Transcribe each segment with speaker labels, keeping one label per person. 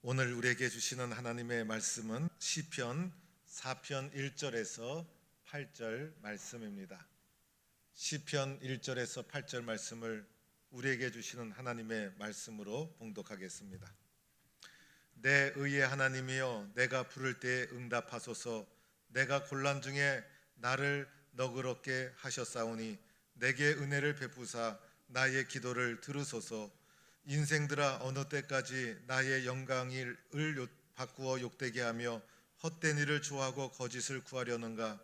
Speaker 1: 오늘 우리에게 주시는 하나님의 말씀은 시편 4편 1절에서 8절 말씀입니다. 시편 1절에서 8절 말씀을 우리에게 주시는 하나님의 말씀으로 봉독하겠습니다. 내 의의 하나님이여, 내가 부를 때에 응답하소서. 내가 곤란 중에 나를 너그럽게 하셨사오니 내게 은혜를 베푸사 나의 기도를 들으소서. 인생들아, 어느 때까지 나의 영광을 바꾸어 욕되게 하며 헛된 일을 좋아하고 거짓을 구하려는가?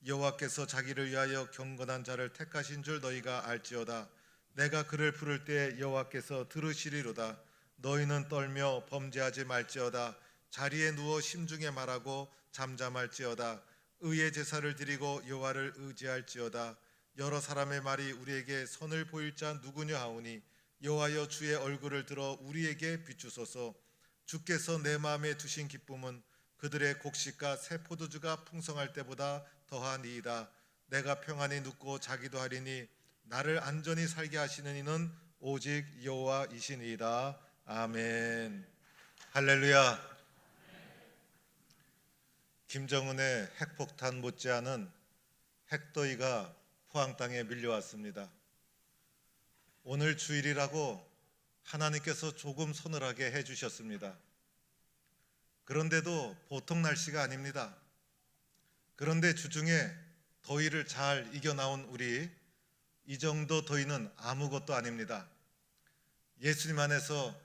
Speaker 1: 여호와께서 자기를 위하여 경건한 자를 택하신 줄 너희가 알지어다. 내가 그를 부를 때 여호와께서 들으시리로다. 너희는 떨며 범죄하지 말지어다. 자리에 누워 심중에 말하고 잠잠할지어다. 의의 제사를 드리고 여호와를 의지할지어다. 여러 사람의 말이 우리에게 선을 보일 자 누구냐 하오니 여호와여, 주의 얼굴을 들어 우리에게 비추소서. 주께서 내 마음에 두신 기쁨은 그들의 곡식과 새 포도주가 풍성할 때보다 더하니이다. 내가 평안히 눕고 자기도 하리니 나를 안전히 살게 하시는 이는 오직 여호와이시니이다. 아멘. 할렐루야. 김정은의 핵폭탄 못지않은 핵더위가 포항 땅에 밀려왔습니다. 오늘 주일이라고 하나님께서 조금 서늘하게 해주셨습니다. 그런데도 보통 날씨가 아닙니다. 그런데 주중에 더위를 잘 이겨나온 우리, 이 정도 더위는 아무것도 아닙니다. 예수님 안에서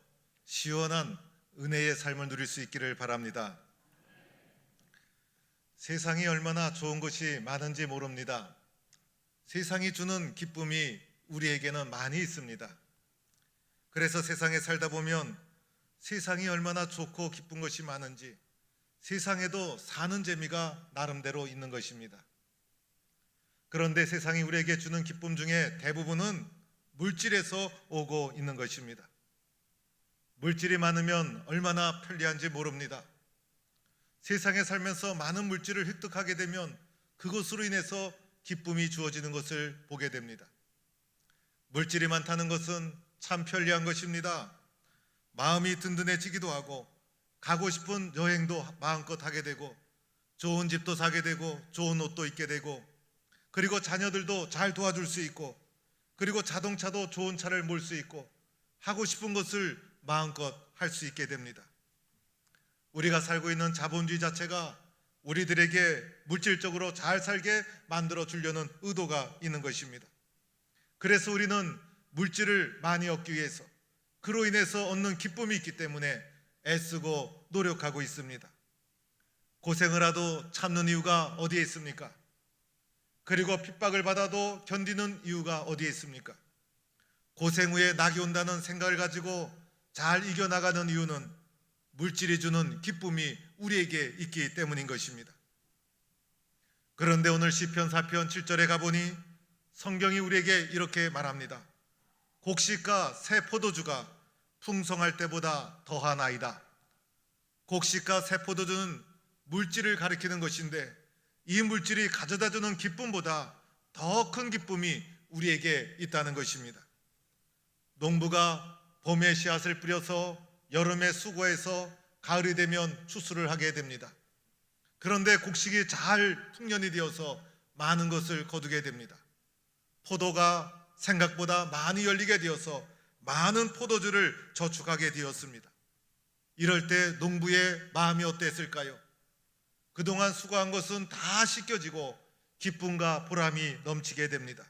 Speaker 1: 시원한 은혜의 삶을 누릴 수 있기를 바랍니다. 세상이 얼마나 좋은 것이 많은지 모릅니다. 세상이 주는 기쁨이 우리에게는 많이 있습니다. 그래서 세상에 살다 보면 세상이 얼마나 좋고 기쁜 것이 많은지 세상에도 사는 재미가 나름대로 있는 것입니다. 그런데 세상이 우리에게 주는 기쁨 중에 대부분은 물질에서 오고 있는 것입니다. 물질이 많으면 얼마나 편리한지 모릅니다. 세상에 살면서 많은 물질을 획득하게 되면 그것으로 인해서 기쁨이 주어지는 것을 보게 됩니다. 물질이 많다는 것은 참 편리한 것입니다. 마음이 든든해지기도 하고 가고 싶은 여행도 마음껏 하게 되고 좋은 집도 사게 되고 좋은 옷도 입게 되고 그리고 자녀들도 잘 도와줄 수 있고 그리고 자동차도 좋은 차를 몰 수 있고 하고 싶은 것을 마음껏 할 수 있게 됩니다. 우리가 살고 있는 자본주의 자체가 우리들에게 물질적으로 잘 살게 만들어 주려는 의도가 있는 것입니다. 그래서 우리는 물질을 많이 얻기 위해서 그로 인해서 얻는 기쁨이 있기 때문에 애쓰고 노력하고 있습니다. 고생을 하도 참는 이유가 어디에 있습니까? 그리고 핍박을 받아도 견디는 이유가 어디에 있습니까? 고생 후에 낙이 온다는 생각을 가지고 잘 이겨나가는 이유는 물질이 주는 기쁨이 우리에게 있기 때문인 것입니다. 그런데 오늘 시편 4편 7절에 가보니 성경이 우리에게 이렇게 말합니다. 곡식과 새 포도주가 풍성할 때보다 더하나이다. 곡식과 새 포도주는 물질을 가리키는 것인데 이 물질이 가져다주는 기쁨보다 더 큰 기쁨이 우리에게 있다는 것입니다. 농부가 봄에 씨앗을 뿌려서 여름에 수고해서 가을이 되면 추수를 하게 됩니다. 그런데 곡식이 잘 풍년이 되어서 많은 것을 거두게 됩니다. 포도가 생각보다 많이 열리게 되어서 많은 포도주를 저축하게 되었습니다. 이럴 때 농부의 마음이 어땠을까요? 그동안 수고한 것은 다 씻겨지고 기쁨과 보람이 넘치게 됩니다.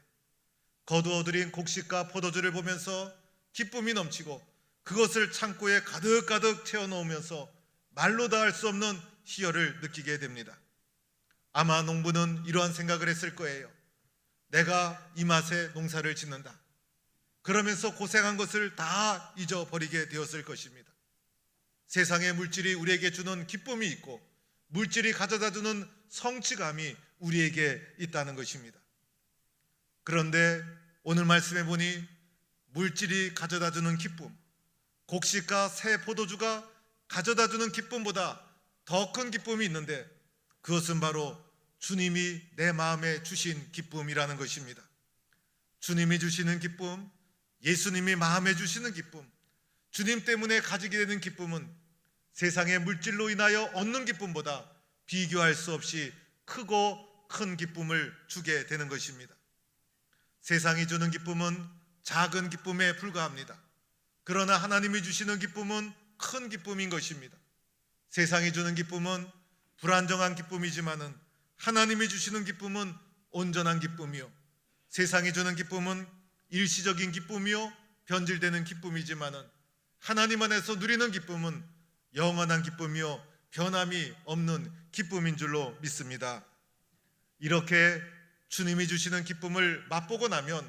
Speaker 1: 거두어들인 곡식과 포도주를 보면서 기쁨이 넘치고 그것을 창고에 가득가득 채워놓으면서 말로 다 할 수 없는 희열을 느끼게 됩니다. 아마 농부는 이러한 생각을 했을 거예요. 내가 이 맛에 농사를 짓는다. 그러면서 고생한 것을 다 잊어버리게 되었을 것입니다. 세상의 물질이 우리에게 주는 기쁨이 있고 물질이 가져다주는 성취감이 우리에게 있다는 것입니다. 그런데 오늘 말씀해 보니 물질이 가져다주는 기쁨, 곡식과 새 포도주가 가져다주는 기쁨보다 더 큰 기쁨이 있는데 그것은 바로 주님이 내 마음에 주신 기쁨이라는 것입니다. 주님이 주시는 기쁨, 예수님이 마음에 주시는 기쁨, 주님 때문에 가지게 되는 기쁨은 세상의 물질로 인하여 얻는 기쁨보다 비교할 수 없이 크고 큰 기쁨을 주게 되는 것입니다. 세상이 주는 기쁨은 작은 기쁨에 불과합니다. 그러나 하나님이 주시는 기쁨은 큰 기쁨인 것입니다. 세상이 주는 기쁨은 불안정한 기쁨이지만은 하나님이 주시는 기쁨은 온전한 기쁨이요, 세상이 주는 기쁨은 일시적인 기쁨이요 변질되는 기쁨이지만은 하나님 안에서 누리는 기쁨은 영원한 기쁨이요 변함이 없는 기쁨인 줄로 믿습니다. 이렇게 주님이 주시는 기쁨을 맛보고 나면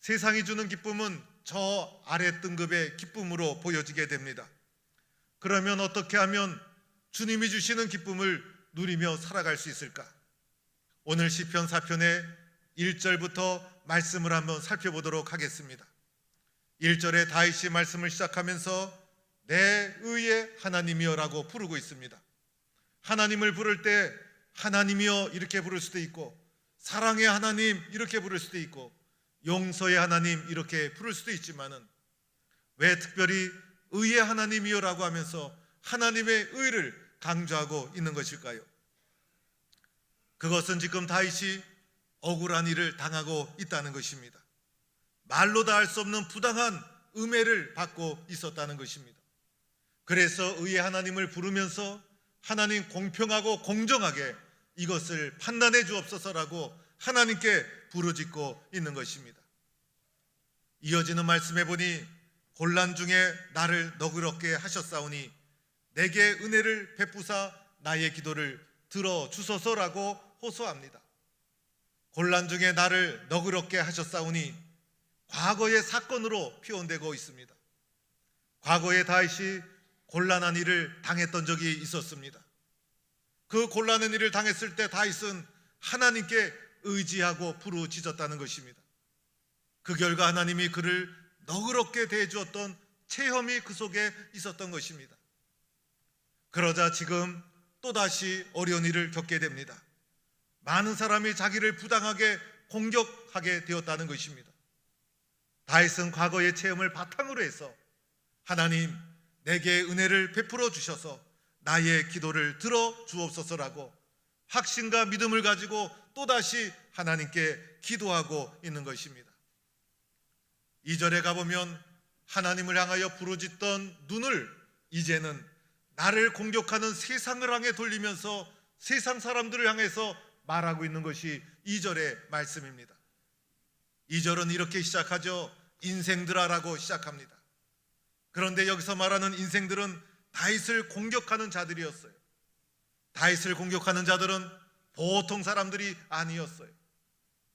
Speaker 1: 세상이 주는 기쁨은 저 아래 등급의 기쁨으로 보여지게 됩니다. 그러면 어떻게 하면 주님이 주시는 기쁨을 누리며 살아갈 수 있을까? 오늘 시편 4편의 1절부터 말씀을 한번 살펴보도록 하겠습니다. 1절에 다윗이 말씀을 시작하면서 내 의의 하나님이여라고 부르고 있습니다. 하나님을 부를 때 하나님이여 이렇게 부를 수도 있고, 사랑의 하나님 이렇게 부를 수도 있고, 용서의 하나님 이렇게 부를 수도 있지만은 왜 특별히 의의 하나님이여라고 하면서 하나님의 의를 강조하고 있는 것일까요? 그것은 지금 다윗이 억울한 일을 당하고 있다는 것입니다. 말로 다 할 수 없는 부당한 음해를 받고 있었다는 것입니다. 그래서 의의 하나님을 부르면서 하나님 공평하고 공정하게 이것을 판단해 주옵소서라고 하나님께 부르짖고 있는 것입니다. 이어지는 말씀에 보니 곤란 중에 나를 너그럽게 하셨사오니 내게 은혜를 베푸사 나의 기도를 들어주소서라고 호소합니다. 곤란 중에 나를 너그럽게 하셨사오니 과거의 사건으로 표현되고 있습니다. 과거에 다윗이 곤란한 일을 당했던 적이 있었습니다. 그 곤란한 일을 당했을 때 다윗은 하나님께 의지하고 부르짖었다는 것입니다. 그 결과 하나님이 그를 너그럽게 대해주었던 체험이 그 속에 있었던 것입니다. 그러자 지금 또다시 어려운 일을 겪게 됩니다. 많은 사람이 자기를 부당하게 공격하게 되었다는 것입니다. 다윗은 과거의 체험을 바탕으로 해서 하나님 내게 은혜를 베풀어 주셔서 나의 기도를 들어 주옵소서라고 확신과 믿음을 가지고 또다시 하나님께 기도하고 있는 것입니다. 2절에 가보면 하나님을 향하여 부르짖던 눈을 이제는 나를 공격하는 세상을 향해 돌리면서 세상 사람들을 향해서 말하고 있는 것이 2절의 말씀입니다. 2절은 이렇게 시작하죠. 인생들아라고 시작합니다. 그런데 여기서 말하는 인생들은 다윗을 공격하는 자들이었어요. 다윗을 공격하는 자들은 보통 사람들이 아니었어요.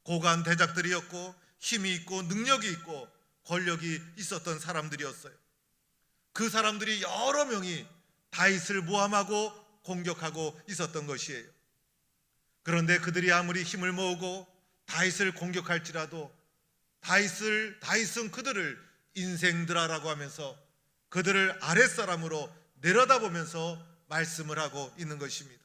Speaker 1: 고관 대작들이었고 힘이 있고 능력이 있고 권력이 있었던 사람들이었어요. 그 사람들이 여러 명이 다윗을 모함하고 공격하고 있었던 것이에요. 그런데 그들이 아무리 힘을 모으고 다윗을 공격할지라도 다윗은 그들을 인생들아라고 하면서 그들을 아랫사람으로 내려다보면서 말씀을 하고 있는 것입니다.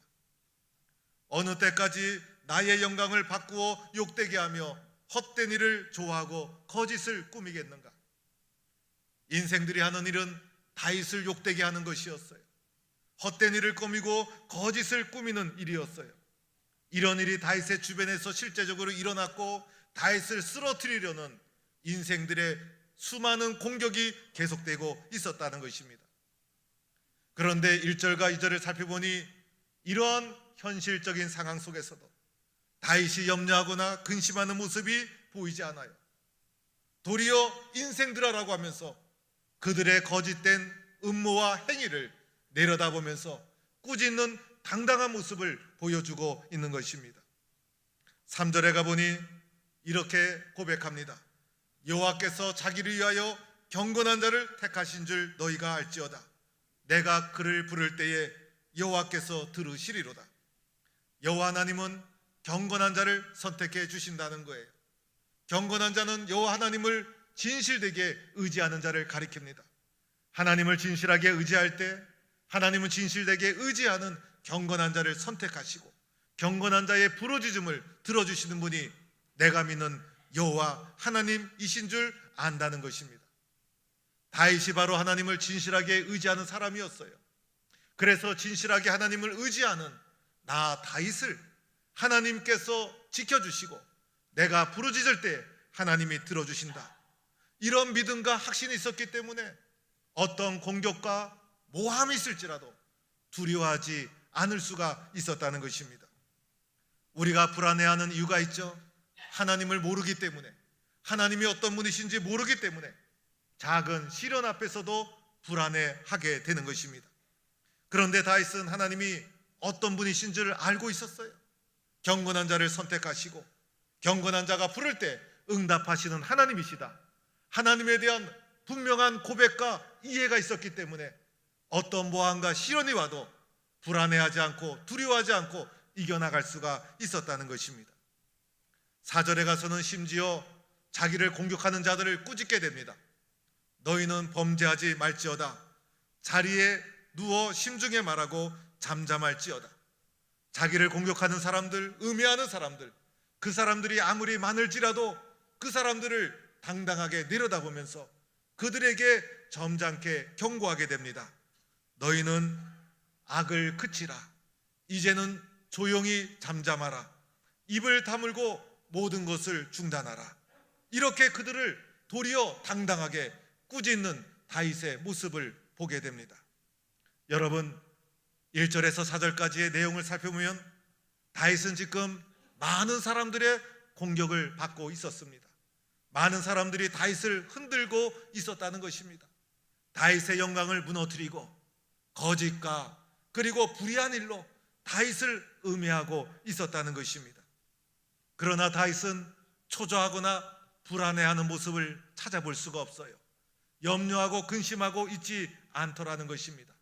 Speaker 1: 어느 때까지 나의 영광을 바꾸어 욕되게 하며 헛된 일을 좋아하고 거짓을 꾸미겠는가? 인생들이 하는 일은 다윗을 욕되게 하는 것이었어요. 헛된 일을 꾸미고 거짓을 꾸미는 일이었어요. 이런 일이 다윗의 주변에서 실제적으로 일어났고 다윗을 쓰러뜨리려는 인생들의 수많은 공격이 계속되고 있었다는 것입니다. 그런데 1절과 2절을 살펴보니 이러한 현실적인 상황 속에서도 다윗이 염려하거나 근심하는 모습이 보이지 않아요. 도리어 인생들아라고 하면서 그들의 거짓된 음모와 행위를 내려다보면서 꾸짖는 당당한 모습을 보여주고 있는 것입니다. 3절에 가보니 이렇게 고백합니다. 여호와께서 자기를 위하여 경건한 자를 택하신 줄 너희가 알지어다. 내가 그를 부를 때에 여호와께서 들으시리로다. 여호와 하나님은 경건한 자를 선택해 주신다는 거예요. 경건한 자는 여호와 하나님을 진실되게 의지하는 자를 가리킵니다. 하나님을 진실하게 의지할 때 하나님은 진실되게 의지하는 경건한 자를 선택하시고 경건한 자의 부르짖음을 들어주시는 분이 내가 믿는 여호와 하나님이신 줄 안다는 것입니다. 다윗이 바로 하나님을 진실하게 의지하는 사람이었어요. 그래서 진실하게 하나님을 의지하는 나 다윗을 하나님께서 지켜주시고 내가 부르짖을 때 하나님이 들어주신다. 이런 믿음과 확신이 있었기 때문에 어떤 공격과 모함이 있을지라도 두려워하지 않을 수가 있었다는 것입니다. 우리가 불안해하는 이유가 있죠. 하나님을 모르기 때문에, 하나님이 어떤 분이신지 모르기 때문에 작은 시련 앞에서도 불안해하게 되는 것입니다. 그런데 다윗은 하나님이 어떤 분이신지를 알고 있었어요. 경건한 자를 선택하시고 경건한 자가 부를 때 응답하시는 하나님이시다. 하나님에 대한 분명한 고백과 이해가 있었기 때문에 어떤 모함과 시련이 와도 불안해하지 않고 두려워하지 않고 이겨나갈 수가 있었다는 것입니다. 4절에 가서는 심지어 자기를 공격하는 자들을 꾸짖게 됩니다. 너희는 범죄하지 말지어다. 자리에 누워 심중에 말하고 잠잠할지어다. 자기를 공격하는 사람들, 음해하는 사람들, 그 사람들이 아무리 많을지라도 그 사람들을 당당하게 내려다보면서 그들에게 점잖게 경고하게 됩니다. 너희는 악을 그치라. 이제는 조용히 잠잠하라. 입을 다물고 모든 것을 중단하라. 이렇게 그들을 도리어 당당하게 꾸짖는 다윗의 모습을 보게 됩니다. 여러분, 1절에서 4절까지의 내용을 살펴보면 다윗은 지금 많은 사람들의 공격을 받고 있었습니다. 많은 사람들이 다윗을 흔들고 있었다는 것입니다. 다윗의 영광을 무너뜨리고 거짓과 그리고 불의한 일로 다윗을 음해하고 있었다는 것입니다. 그러나 다윗은 초조하거나 불안해하는 모습을 찾아볼 수가 없어요. 염려하고 근심하고 있지 않더라는 것입니다.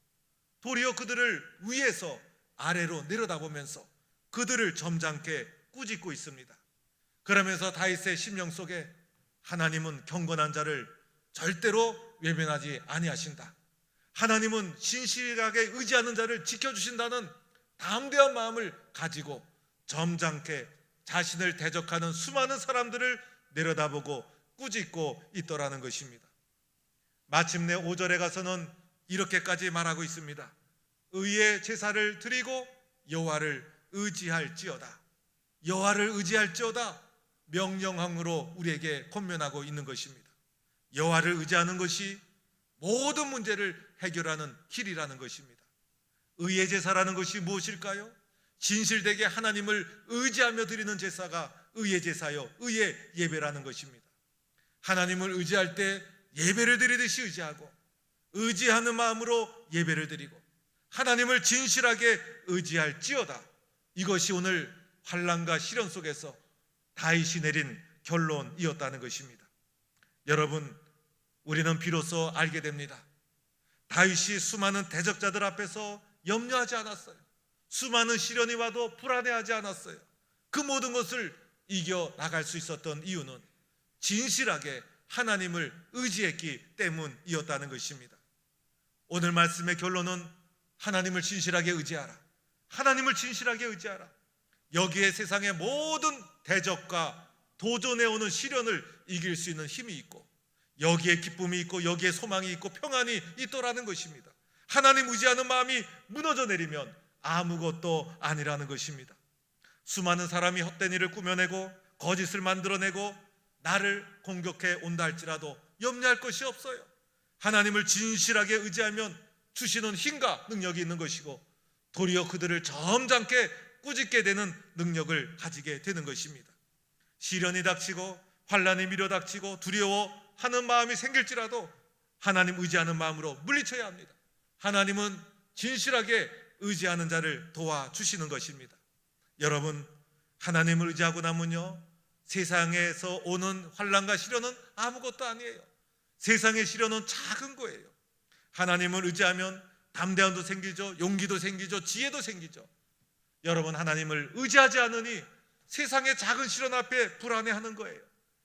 Speaker 1: 도리어 그들을 위에서 아래로 내려다보면서 그들을 점잖게 꾸짖고 있습니다. 그러면서 다윗의 심령 속에 하나님은 경건한 자를 절대로 외면하지 아니하신다. 하나님은 신실하게 의지하는 자를 지켜주신다는 담대한 마음을 가지고 점잖게 자신을 대적하는 수많은 사람들을 내려다보고 꾸짖고 있더라는 것입니다. 마침내 5절에 가서는 이렇게까지 말하고 있습니다. 의의 제사를 드리고 여호와를 의지할지어다. 여호와를 의지할지어다. 명령형으로 우리에게 권면하고 있는 것입니다. 여호와를 의지하는 것이 모든 문제를 해결하는 길이라는 것입니다. 의의 제사라는 것이 무엇일까요? 진실되게 하나님을 의지하며 드리는 제사가 의의 제사요, 의의 예배라는 것입니다. 하나님을 의지할 때 예배를 드리듯이 의지하고 의지하는 마음으로 예배를 드리고 하나님을 진실하게 의지할지어다. 이것이 오늘 환난과 시련 속에서 다윗이 내린 결론이었다는 것입니다. 여러분, 우리는 비로소 알게 됩니다. 다윗이 수많은 대적자들 앞에서 염려하지 않았어요. 수많은 시련이 와도 불안해하지 않았어요. 그 모든 것을 이겨나갈 수 있었던 이유는 진실하게 하나님을 의지했기 때문이었다는 것입니다. 오늘 말씀의 결론은 하나님을 진실하게 의지하라. 하나님을 진실하게 의지하라. 여기에 세상의 모든 대적과 도전해 오는 시련을 이길 수 있는 힘이 있고 여기에 기쁨이 있고 여기에 소망이 있고 평안이 있더라는 것입니다. 하나님 의지하는 마음이 무너져 내리면 아무것도 아니라는 것입니다. 수많은 사람이 헛된 일을 꾸며내고 거짓을 만들어내고 나를 공격해 온다 할지라도 염려할 것이 없어요. 하나님을 진실하게 의지하면 주시는 힘과 능력이 있는 것이고 도리어 그들을 점잖게 꾸짖게 되는 능력을 가지게 되는 것입니다. 시련이 닥치고 환난이 밀어닥치고 두려워하는 마음이 생길지라도 하나님 의지하는 마음으로 물리쳐야 합니다. 하나님은 진실하게 의지하는 자를 도와주시는 것입니다. 여러분, 하나님을 의지하고 나면요, 세상에서 오는 환난과 시련은 아무것도 아니에요. 세상의 시련은 작은 거예요. 하나님을 의지하면 담대함도 생기죠, 용기도 생기죠, 지혜도 생기죠. 여러분, 하나님을 의지하지 않으니 세상의 작은 시련 앞에 불안해하는 거예요.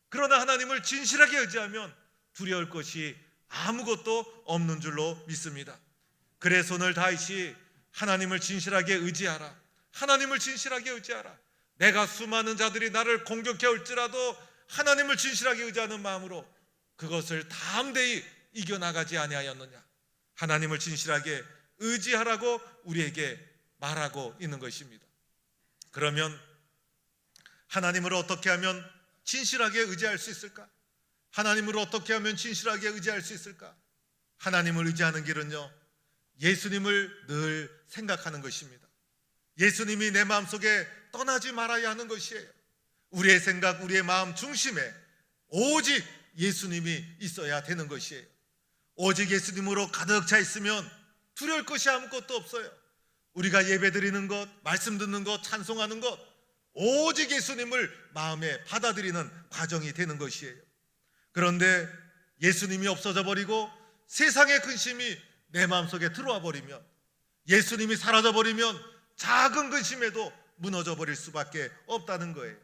Speaker 1: 그러나 하나님을 진실하게 의지하면 두려울 것이 아무것도 없는 줄로 믿습니다. 그래서 오늘 다윗이 하나님을 진실하게 의지하라. 하나님을 진실하게 의지하라. 내가 수많은 자들이 나를 공격해 올지라도 하나님을 진실하게 의지하는 마음으로 그것을 담대히 이겨나가지 아니하였느냐. 하나님을 진실하게 의지하라고 우리에게 말하고 있는 것입니다. 그러면 하나님을 어떻게 하면 진실하게 의지할 수 있을까? 하나님을 어떻게 하면 진실하게 의지할 수 있을까? 하나님을 의지하는 길은요, 예수님을 늘 생각하는 것입니다. 예수님이 내 마음속에 떠나지 말아야 하는 것이에요. 우리의 생각, 우리의 마음 중심에 오직 예수님이 있어야 되는 것이에요. 오직 예수님으로 가득 차 있으면 두려울 것이 아무것도 없어요. 우리가 예배드리는 것, 말씀 듣는 것, 찬송하는 것, 오직 예수님을 마음에 받아들이는 과정이 되는 것이에요. 그런데 예수님이 없어져 버리고 세상의 근심이 내 마음속에 들어와 버리면, 예수님이 사라져 버리면 작은 근심에도 무너져 버릴 수밖에 없다는 거예요.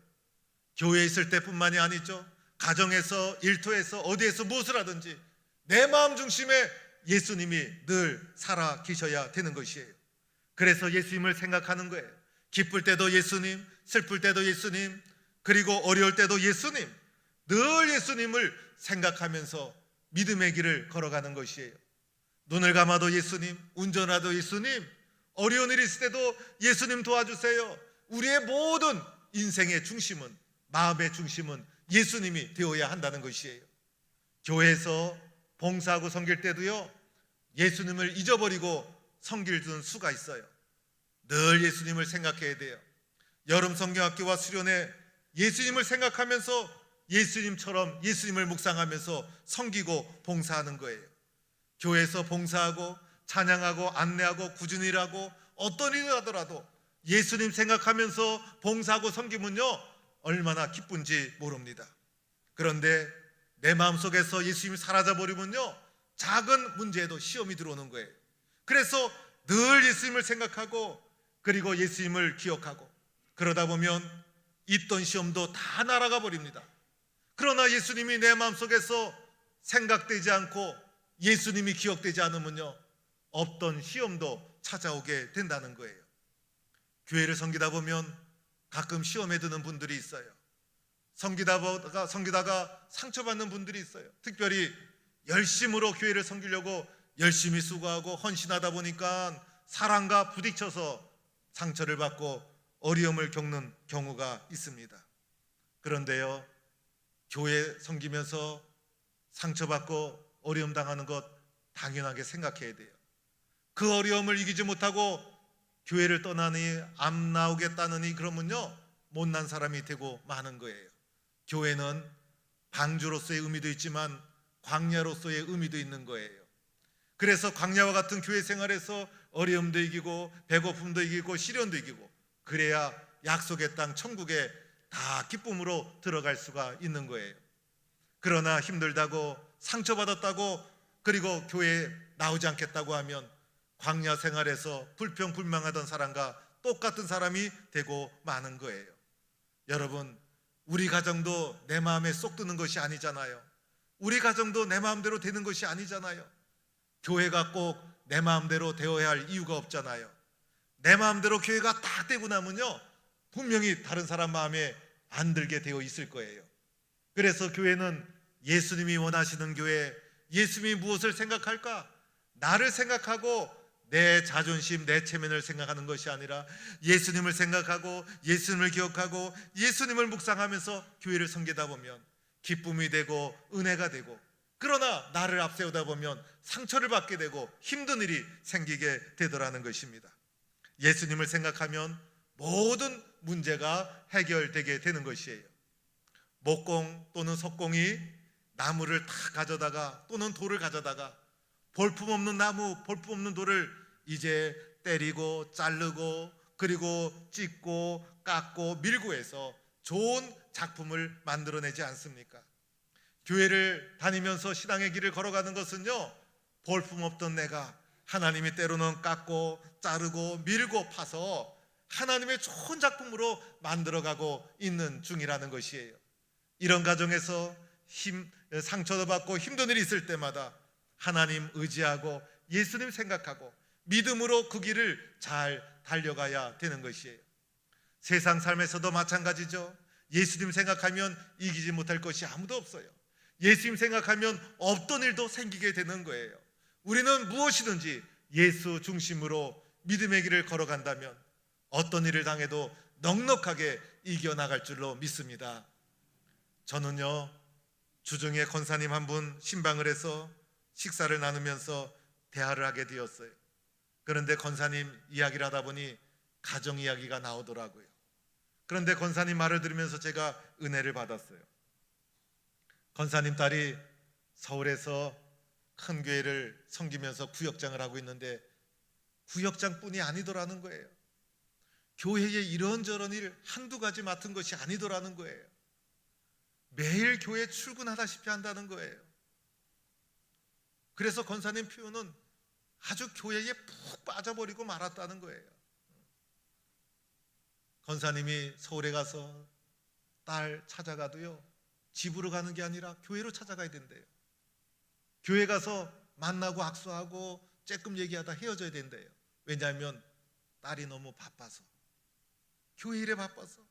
Speaker 1: 교회에 있을 때뿐만이 아니죠. 가정에서, 일터에서, 어디에서 무엇을 하든지 내 마음 중심에 예수님이 늘 살아 계셔야 되는 것이에요. 그래서 예수님을 생각하는 거예요. 기쁠 때도 예수님, 슬플 때도 예수님, 그리고 어려울 때도 예수님, 늘 예수님을 생각하면서 믿음의 길을 걸어가는 것이에요. 눈을 감아도 예수님, 운전하도 예수님, 어려운 일이 있을 때도 예수님 도와주세요. 우리의 모든 인생의 중심은, 마음의 중심은 예수님이 되어야 한다는 것이에요. 교회에서 봉사하고 섬길 때도요, 예수님을 잊어버리고 섬기는 수가 있어요. 늘 예수님을 생각해야 돼요. 여름 성경학교와 수련회 예수님을 생각하면서 예수님처럼 예수님을 묵상하면서 섬기고 봉사하는 거예요. 교회에서 봉사하고 찬양하고 안내하고 꾸준히 일하고 어떤 일을 하더라도 예수님 생각하면서 봉사하고 섬기면요, 얼마나 기쁜지 모릅니다. 그런데 내 마음속에서 예수님이 사라져버리면요, 작은 문제에도 시험이 들어오는 거예요. 그래서 늘 예수님을 생각하고 그리고 예수님을 기억하고 그러다 보면 있던 시험도 다 날아가 버립니다. 그러나 예수님이 내 마음속에서 생각되지 않고 예수님이 기억되지 않으면요, 없던 시험도 찾아오게 된다는 거예요. 교회를 섬기다 보면 가끔 시험에 드는 분들이 있어요. 섬기다가 상처받는 분들이 있어요. 특별히 열심으로 교회를 섬기려고 열심히 수고하고 헌신하다 보니까 사람과 부딪혀서 상처를 받고 어려움을 겪는 경우가 있습니다. 그런데요, 교회 섬기면서 상처받고 어려움 당하는 것 당연하게 생각해야 돼요. 그 어려움을 이기지 못하고 교회를 떠나니 안 나오겠다느니 그러면요, 못난 사람이 되고 마는 거예요. 교회는 방주로서의 의미도 있지만 광야로서의 의미도 있는 거예요. 그래서 광야와 같은 교회 생활에서 어려움도 이기고 배고픔도 이기고 시련도 이기고 그래야 약속의 땅 천국에 다 기쁨으로 들어갈 수가 있는 거예요. 그러나 힘들다고 상처받았다고 그리고 교회에 나오지 않겠다고 하면 광야 생활에서 불평불만하던 사람과 똑같은 사람이 되고 마는 거예요. 여러분, 우리 가정도 내 마음에 쏙 드는 것이 아니잖아요. 우리 가정도 내 마음대로 되는 것이 아니잖아요. 교회가 꼭 내 마음대로 되어야 할 이유가 없잖아요. 내 마음대로 교회가 딱 되고 나면요, 분명히 다른 사람 마음에 안 들게 되어 있을 거예요. 그래서 교회는 예수님이 원하시는 교회, 예수님이 무엇을 생각할까? 나를 생각하고 내 자존심, 내 체면을 생각하는 것이 아니라 예수님을 생각하고 예수님을 기억하고 예수님을 묵상하면서 교회를 섬기다 보면 기쁨이 되고 은혜가 되고, 그러나 나를 앞세우다 보면 상처를 받게 되고 힘든 일이 생기게 되더라는 것입니다. 예수님을 생각하면 모든 문제가 해결되게 되는 것이에요. 목공 또는 석공이 나무를 다 가져다가 또는 돌을 가져다가 볼품없는 나무, 볼품없는 돌을 이제 때리고 자르고 그리고 찢고 깎고 밀고 해서 좋은 작품을 만들어내지 않습니까? 교회를 다니면서 신앙의 길을 걸어가는 것은요, 볼품없던 내가 하나님이 때로는 깎고 자르고 밀고 파서 하나님의 좋은 작품으로 만들어가고 있는 중이라는 것이에요. 이런 과정에서 상처도 받고 힘든 일이 있을 때마다 하나님 의지하고 예수님 생각하고 믿음으로 그 길을 잘 달려가야 되는 것이에요. 세상 삶에서도 마찬가지죠. 예수님 생각하면 이기지 못할 것이 아무도 없어요. 예수님 생각하면 없던 일도 생기게 되는 거예요. 우리는 무엇이든지 예수 중심으로 믿음의 길을 걸어간다면 어떤 일을 당해도 넉넉하게 이겨나갈 줄로 믿습니다. 저는요, 주중에 권사님 한 분 신방을 해서 식사를 나누면서 대화를 하게 되었어요. 그런데 권사님 이야기를 하다 보니 가정 이야기가 나오더라고요. 그런데 권사님 말을 들으면서 제가 은혜를 받았어요. 권사님 딸이 서울에서 큰 교회를 섬기면서 구역장을 하고 있는데 구역장뿐이 아니더라는 거예요. 교회의 이런저런 일 한두 가지 맡은 것이 아니더라는 거예요. 매일 교회 출근하다시피 한다는 거예요. 그래서 권사님 표현은 아주 교회에 푹 빠져버리고 말았다는 거예요. 권사님이 서울에 가서 딸 찾아가도요, 집으로 가는 게 아니라 교회로 찾아가야 된대요. 교회 가서 만나고 악수하고 쬐끔 얘기하다 헤어져야 된대요. 왜냐하면 딸이 너무 바빠서, 교회 일에 바빠서.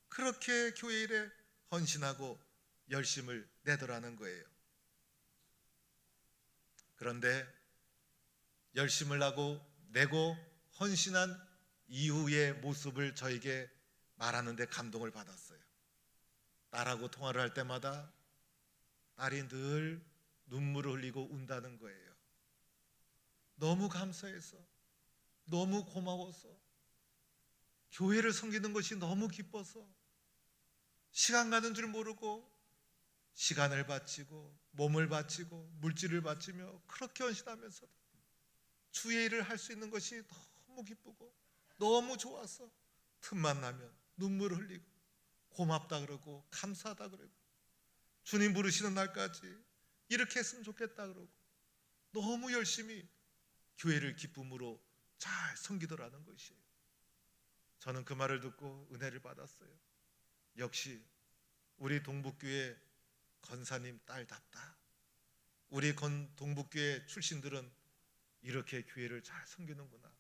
Speaker 1: 그렇게 교회 일에 헌신하고 열심을 내더라는 거예요. 그런데 열심을 하고 내고 헌신한 이후의 모습을 저에게 말하는데 감동을 받았어요. 딸하고 통화를 할 때마다 딸이 늘 눈물을 흘리고 운다는 거예요. 너무 감사해서, 너무 고마워서, 교회를 섬기는 것이 너무 기뻐서 시간 가는 줄 모르고 시간을 바치고 몸을 바치고 물질을 바치며 그렇게 헌신하면서 주의 일을 할 수 있는 것이 너무 기쁘고 너무 좋아서 틈만 나면 눈물을 흘리고 고맙다 그러고 감사하다 그러고 주님 부르시는 날까지 이렇게 했으면 좋겠다 그러고 너무 열심히 교회를 기쁨으로 잘 섬기더라는 것이에요. 저는 그 말을 듣고 은혜를 받았어요. 역시 우리 동북교회 권사님 딸답다. 우리 동북교회 출신들은 이렇게 교회를 잘 섬기는구나.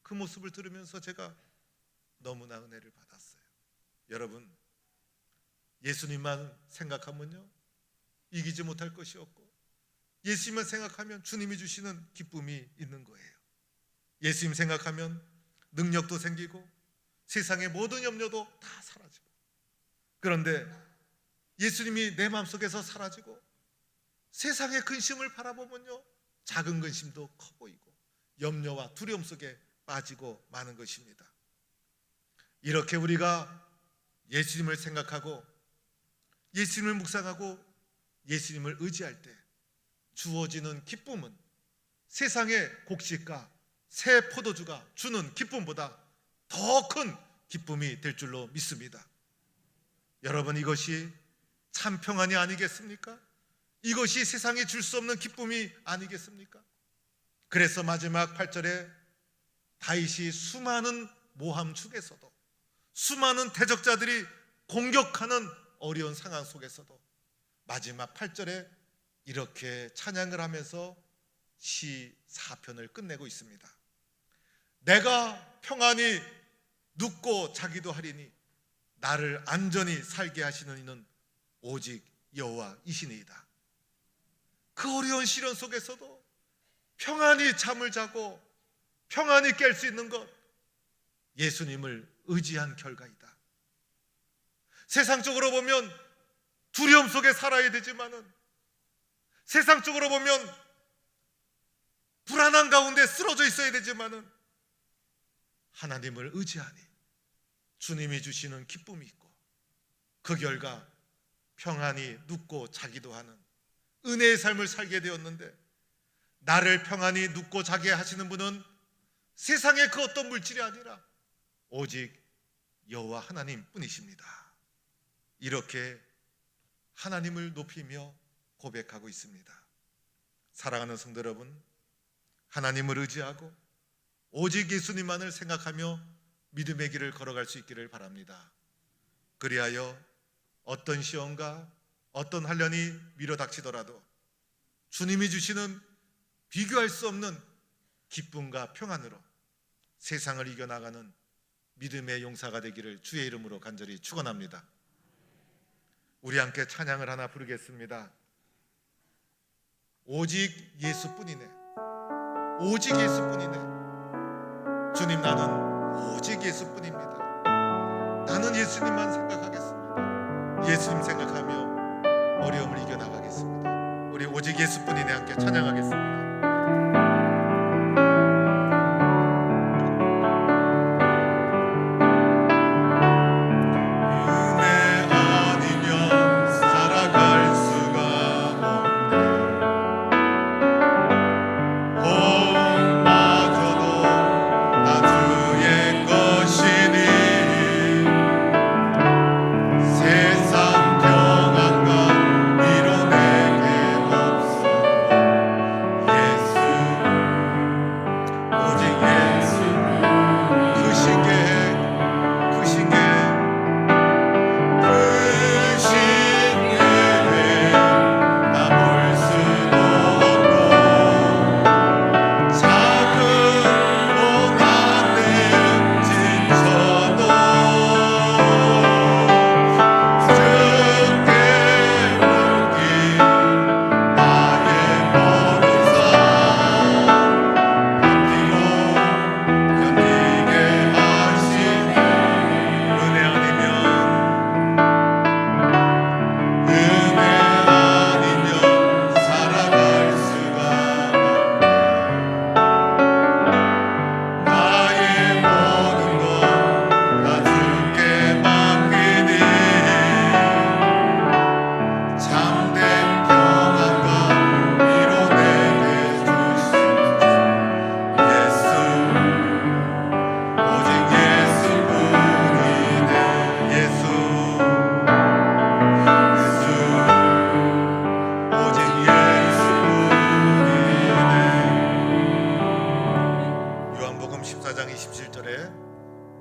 Speaker 1: 그 모습을 들으면서 제가 너무나 은혜를 받았어요. 여러분, 예수님만 생각하면요, 이기지 못할 것이 없고 예수님만 생각하면 주님이 주시는 기쁨이 있는 거예요. 예수님 생각하면 능력도 생기고 세상의 모든 염려도 다 사라지고, 그런데 예수님이 내 마음속에서 사라지고 세상의 근심을 바라보면요, 작은 근심도 커 보이고 염려와 두려움 속에 빠지고 마는 것입니다. 이렇게 우리가 예수님을 생각하고 예수님을 묵상하고 예수님을 의지할 때 주어지는 기쁨은 세상의 곡식과 새 포도주가 주는 기쁨보다 더 큰 기쁨이 될 줄로 믿습니다. 여러분, 이것이 참 평안이 아니겠습니까? 이것이 세상이 줄 수 없는 기쁨이 아니겠습니까? 그래서 마지막 8절에 다윗이 수많은 모함 중에서도 수많은 대적자들이 공격하는 어려운 상황 속에서도 마지막 8절에 이렇게 찬양을 하면서 시 4편을 끝내고 있습니다. 내가 평안히 눕고 자기도 하리니 나를 안전히 살게 하시는 이는 오직 여호와이시니이다. 그 어려운 시련 속에서도 평안히 잠을 자고 평안히 깰 수 있는 것, 예수님을 의지한 결과이다. 세상적으로 보면 두려움 속에 살아야 되지만은, 세상적으로 보면 불안한 가운데 쓰러져 있어야 되지만은 하나님을 의지하니 주님이 주시는 기쁨이 있고 그 결과 평안히 눕고 자기도 하는 은혜의 삶을 살게 되었는데, 나를 평안히 눕고 자게 하시는 분은 세상의 그 어떤 물질이 아니라 오직 여호와 하나님 뿐이십니다. 이렇게 하나님을 높이며 고백하고 있습니다. 사랑하는 성도 여러분, 하나님을 의지하고 오직 예수님만을 생각하며 믿음의 길을 걸어갈 수 있기를 바랍니다. 그리하여 어떤 시험과 어떤 환난이 밀어닥치더라도 주님이 주시는 비교할 수 없는 기쁨과 평안으로 세상을 이겨나가는 믿음의 용사가 되기를 주의 이름으로 간절히 축원합니다. 우리 함께 찬양을 하나 부르겠습니다. 오직 예수뿐이네. 오직 예수뿐이네. 주님, 나는 오직 예수뿐입니다. 나는 예수님만 생각하겠습니다. 예수님 생각하며 어려움을 이겨나가겠습니다. 우리 오직 예수뿐이네 함께 찬양하겠습니다.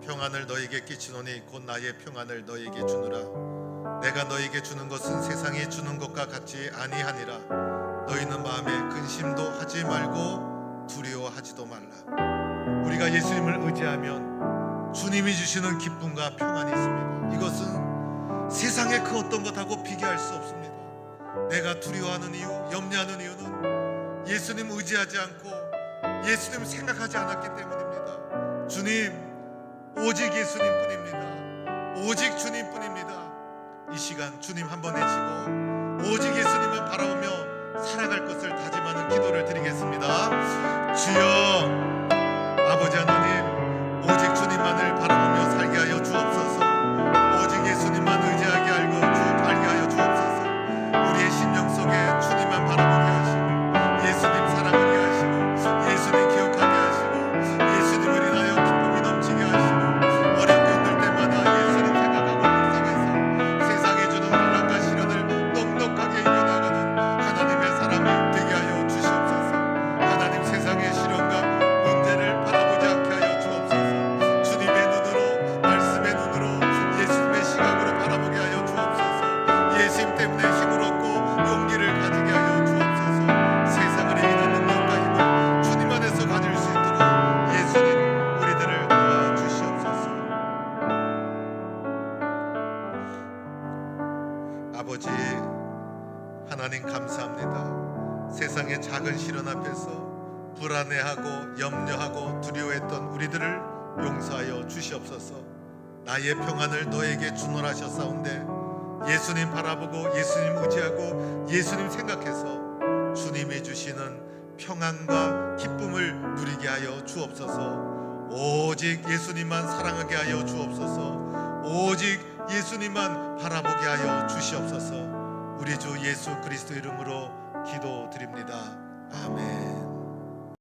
Speaker 1: 평안을 너에게 끼치노니 곧 나의 평안을 너에게 주느라. 내가 너에게 주는 것은 세상이 주는 것과 같지 아니하니라. 너희는 마음에 근심도 하지 말고 두려워하지도 말라. 우리가 예수님을 의지하면 주님이 주시는 기쁨과 평안이 있습니다. 이것은 세상의 그 어떤 것하고 비교할 수 없습니다. 내가 두려워하는 이유, 염려하는 이유는 예수님 의지하지 않고 예수님 생각하지 않았기 때문입니다. 주님, 오직 예수님뿐입니다. 오직 주님뿐입니다. 이 시간 주님 한번 외치고 오직 예수님을 바라보며 살아갈 것을 다짐하는 기도를 드리겠습니다. 주여, 아버지 하나님, 오직 주님만을 바라보며 살게 하여 주옵소서. 오직 예수님만 의지하게 알게 하여 주옵소서. 우리의 심령 속에 주님만 바라보게 하시고 예수님 사랑하게 하시고 예수님 기억하게 하시고 예수님을 인하여 기쁨이 넘치게 하시고 어렵게 힘들 때마다 예수님 생각하고 묵상해서 세상에 주는 환난과 시련을 넉넉하게 이겨나가는 하나님의 사람이 되게 하여 주시옵소서. 하나님, 세상의 시련과 문제를 바라보지 않게 하여 주옵소서. 주님의 눈으로, 말씀의 눈으로, 예수님의 시각으로 바라보게 하여 주옵소서. 예수님 때문에 힘을 얻고 용기를 가지게 하여 주옵소서. 세상을 이기는 능력과 힘을 주님 안에서 가질 수 있도록 예수님 우리들을 도와주시옵소서. 아버지 하나님, 감사합니다. 세상의 작은 시련 앞에서 불안해하고 염려하고 두려워했던 우리들을 용서하여 주시옵소서. 나의 평안을 너에게 주노라 하셨사온데 예수님 바라보고 예수님 의지하고 예수님 생각해서 주님이 주시는 평안과 기쁨을 누리게 하여 주옵소서. 오직 예수님만 사랑하게 하여 주옵소서. 오직 예수님만 바라보게 하여 주시옵소서. 우리 주 예수 그리스도 이름으로 기도드립니다. 아멘.